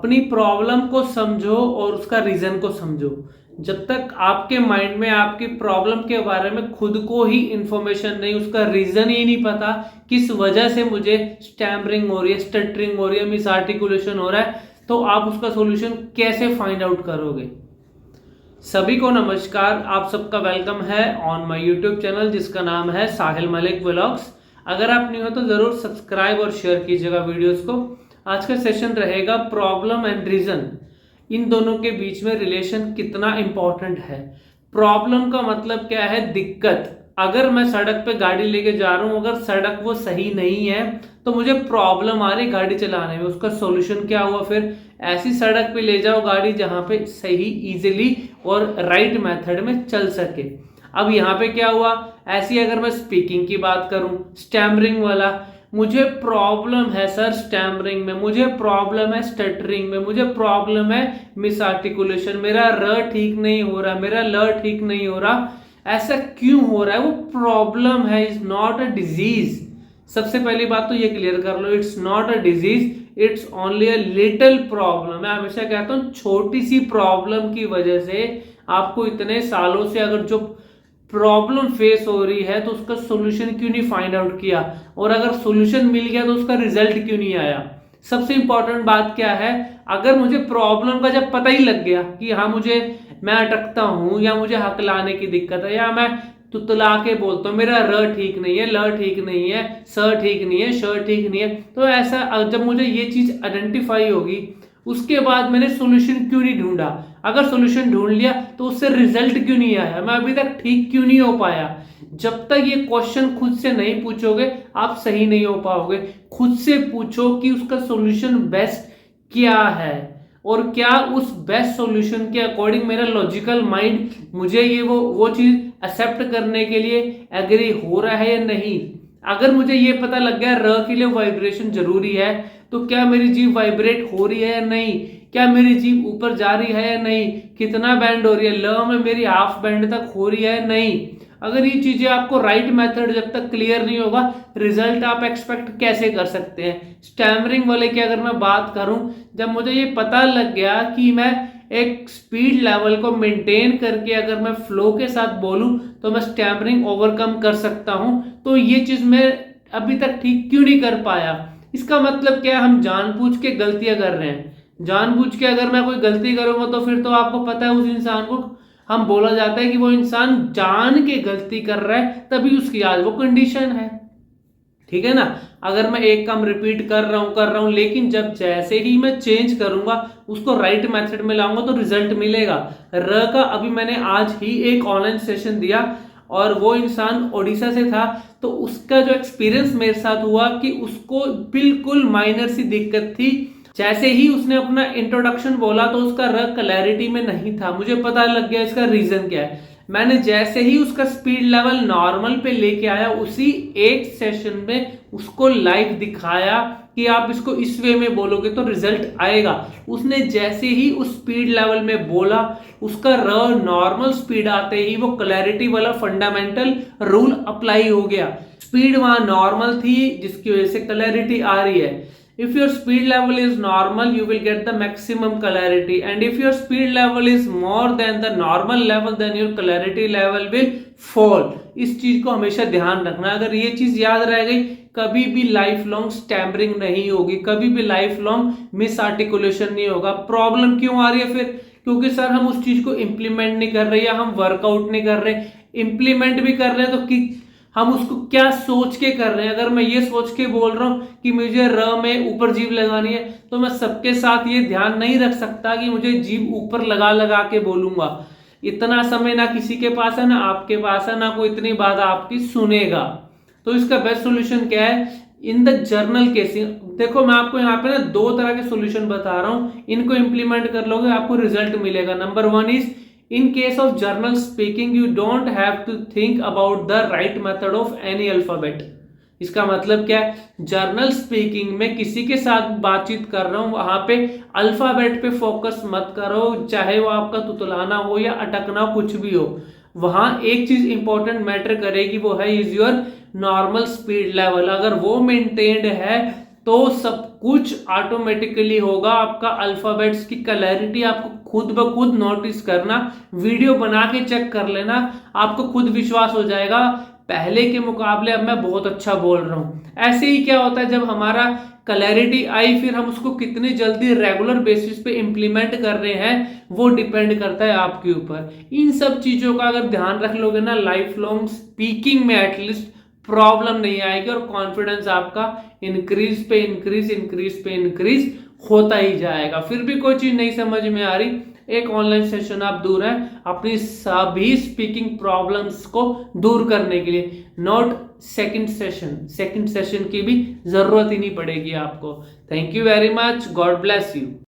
अपनी प्रॉब्लम को समझो और उसका रीजन को समझो। जब तक आपके माइंड में आपकी प्रॉब्लम के बारे में खुद को ही इंफॉर्मेशन नहीं, उसका रीजन ही नहीं पता किस वजह से मुझे स्टैमरिंग हो रही है, स्टटरिंग हो रही है, मिस आर्टिकुलेशन हो रहा है, तो आप उसका सॉल्यूशन कैसे फाइंड आउट करोगे। सभी को नमस्कार, आप सबका वेलकम है ऑन माय यूट्यूब चैनल जिसका नाम है साहिल मलिक व्लॉग्स। अगर आप न्यू हो तो जरूर सब्सक्राइब और शेयर कीजिएगा वीडियोस को। आज का सेशन रहेगा प्रॉब्लम एंड रीजन, इन दोनों के बीच में रिलेशन कितना इंपॉर्टेंट है। प्रॉब्लम का मतलब क्या है? दिक्कत। अगर मैं सड़क पे गाड़ी लेके जा रहा हूं, अगर सड़क वो सही नहीं है तो मुझे प्रॉब्लम आ रही गाड़ी चलाने में। उसका सॉल्यूशन क्या हुआ? फिर ऐसी सड़क पे ले जाओ गाड़ी जहां पे सही, इजीली और राइट मेथड में चल सके। अब यहाँ पे क्या हुआ? ऐसी अगर मैं स्पीकिंग की बात करूं, स्टैमरिंग वाला, मुझे प्रॉब्लम है सर स्टैमरिंग में, मुझे प्रॉब्लम है स्टटरिंग में, मुझे प्रॉब्लम है मिस आर्टिकुलेशन, मेरा र ठीक नहीं हो रहा, मेरा ल ठीक नहीं हो रहा। ऐसा क्यों हो रहा है? वो प्रॉब्लम है, इज नॉट अ डिजीज। सबसे पहली बात तो ये क्लियर कर लो, it's not a disease, it's only a little problem. मैं हमेशा कहता हूं छोटी सी प्रॉब्लम की वजह से आपको इतने सालों से अगर जो प्रॉब्लम फेस हो रही है तो उसका सॉल्यूशन क्यों नहीं फाइंड आउट किया, और अगर सॉल्यूशन मिल गया तो उसका रिजल्ट क्यों नहीं आया। सबसे इंपॉर्टेंट बात क्या है? अगर मुझे प्रॉब्लम का जब पता ही लग गया कि हाँ मुझे, मैं अटकता हूं या मुझे हकलाने की दिक्कत है या मैं तुतला के बोलता हूँ, मेरा र ठीक नहीं है, ल ठीक नहीं है, स ठीक नहीं है, श ठीक नहीं है, तो ऐसा जब मुझे ये चीज आइडेंटिफाई होगी उसके बाद मैंने सॉल्यूशन क्यों नहीं ढूंढा। अगर सॉल्यूशन ढूंढ लिया तो उससे रिजल्ट क्यों नहीं आया, मैं अभी तक ठीक क्यों नहीं हो पाया। जब तक ये क्वेश्चन खुद से नहीं पूछोगे आप सही नहीं हो पाओगे। खुद से पूछो कि उसका सॉल्यूशन बेस्ट क्या है और क्या उस बेस्ट सॉल्यूशन के अकॉर्डिंग मेरा लॉजिकल माइंड मुझे ये वो चीज एक्सेप्ट करने के लिए एग्री हो रहा है या नहीं। अगर मुझे ये पता लग गया र के लिए वाइब्रेशन जरूरी है, तो क्या मेरी जीभ वाइब्रेट हो रही है या नहीं, क्या मेरी जीभ ऊपर जा रही है या नहीं, कितना बैंड हो रही है, ल में मेरी हाफ बैंड तक हो रही है या नहीं। अगर ये चीजें आपको राइट मेथड जब तक क्लियर नहीं होगा, रिजल्ट आप एक्सपेक्ट कैसे कर सकते हैं। स्टैमरिंग वाले की अगर मैं बात करूं, जब मुझे ये पता लग गया कि मैं एक स्पीड लेवल को मेंटेन करके अगर मैं फ्लो के साथ बोलूं तो मैं स्टैमरिंग ओवरकम कर सकता हूं, तो ये चीज मैं अभी तक ठीक क्यों नहीं कर पाया। इसका मतलब क्या है? हम जानबूझ के गलतियां कर रहे हैं। जानबूझ के अगर मैं कोई गलती करूंगा तो फिर तो आपको पता है उस इंसान को हम बोला जाता है कि वो इंसान जान के गलती कर रहा है, तभी उसकी आज वो कंडीशन है। ठीक है ना। अगर मैं एक काम रिपीट कर रहा हूं लेकिन जब जैसे ही मैं चेंज करूंगा, उसको राइट मेथड में लाऊंगा तो रिजल्ट मिलेगा। र का अभी मैंने आज ही एक ऑनलाइन सेशन दिया और वो इंसान ओडिशा से था, तो उसका जो एक्सपीरियंस मेरे साथ हुआ कि उसको बिल्कुल माइनर सी दिक्कत थी। जैसे ही उसने अपना इंट्रोडक्शन बोला तो उसका र क्लैरिटी में नहीं था। मुझे पता लग गया इसका रीजन क्या है। मैंने जैसे ही उसका स्पीड लेवल नॉर्मल पे लेके आया, उसी एक सेशन में उसको लाइव दिखाया कि आप इसको इस वे में बोलोगे तो रिजल्ट आएगा। उसने जैसे ही उस स्पीड लेवल में बोला, उसका र नॉर्मल स्पीड आते ही वो क्लैरिटी वाला फंडामेंटल रूल अप्लाई हो गया। स्पीड वहां नॉर्मल थी जिसकी वजह से क्लैरिटी आ रही है। If your speed level is normal, you will get the maximum clarity, and if your speed level is more than the normal level, then your clarity level will fall. इस चीज को हमेशा ध्यान रखना। अगर ये चीज याद रह गई, कभी भी लाइफ लॉन्ग स्टैमरिंग नहीं होगी, कभी भी लाइफ लॉन्ग मिस आर्टिकुलेशन नहीं होगा। प्रॉब्लम क्यों आ रही है फिर? क्योंकि सर हम उस चीज को इंप्लीमेंट नहीं कर रहे या हम वर्कआउट नहीं कर रहे। इंप्लीमेंट भी कर रहे हैं तो हम उसको क्या सोच के कर रहे हैं। अगर मैं ये सोच के बोल रहा हूं कि मुझे र में ऊपर जीभ लगानी है, तो मैं सबके साथ ये ध्यान नहीं रख सकता कि मुझे जीभ ऊपर लगा लगा के बोलूंगा। इतना समय ना किसी के पास है, ना आपके पास है, ना कोई इतनी बात आपकी सुनेगा। तो इसका बेस्ट सोल्यूशन क्या है? इन द जर्नल केसिंग, देखो मैं आपको यहाँ पे ना दो तरह के सोल्यूशन बता रहा हूं, इनको इंप्लीमेंट कर लोगे आपको रिजल्ट मिलेगा। Number one is, in case of journal speaking you don't have to think about the right method of any alphabet। इसका मतलब क्या है? जर्नल स्पीकिंग में किसी के साथ बातचीत कर रहा हूं, वहां पे अल्फाबेट पे फोकस मत करो, चाहे वो आपका तुतलाना हो या अटकना कुछ भी हो। वहां एक चीज इंपॉर्टेंट मैटर करेगी, वो है is your normal speed level. अगर वो मेंटेन्ड है तो सब कुछ ऑटोमेटिकली होगा। आपका अल्फाबेट्स की क्लैरिटी आपको खुद ब खुद नोटिस करना, वीडियो बना के चेक कर लेना, आपको खुद विश्वास हो जाएगा पहले के मुकाबले अब मैं बहुत अच्छा बोल रहा हूं। ऐसे ही क्या होता है, जब हमारा क्लैरिटी आई फिर हम उसको कितनी जल्दी रेगुलर बेसिस पे इम्प्लीमेंट कर रहे हैं वो डिपेंड करता है आपके ऊपर। इन सब चीजों का अगर ध्यान रख लोगे ना, लाइफ लॉन्ग स्पीकिंग में एटलीस्ट प्रॉब्लम नहीं आएगी और कॉन्फिडेंस आपका इंक्रीज पे इंक्रीज इंक्रीज पे इंक्रीज होता ही जाएगा। फिर भी कोई चीज नहीं समझ में आ रही, एक ऑनलाइन सेशन आप दूर हैं अपनी सभी स्पीकिंग प्रॉब्लम्स को दूर करने के लिए। नोट सेकंड सेशन की भी जरूरत ही नहीं पड़ेगी आपको। Thank you very much, God bless you.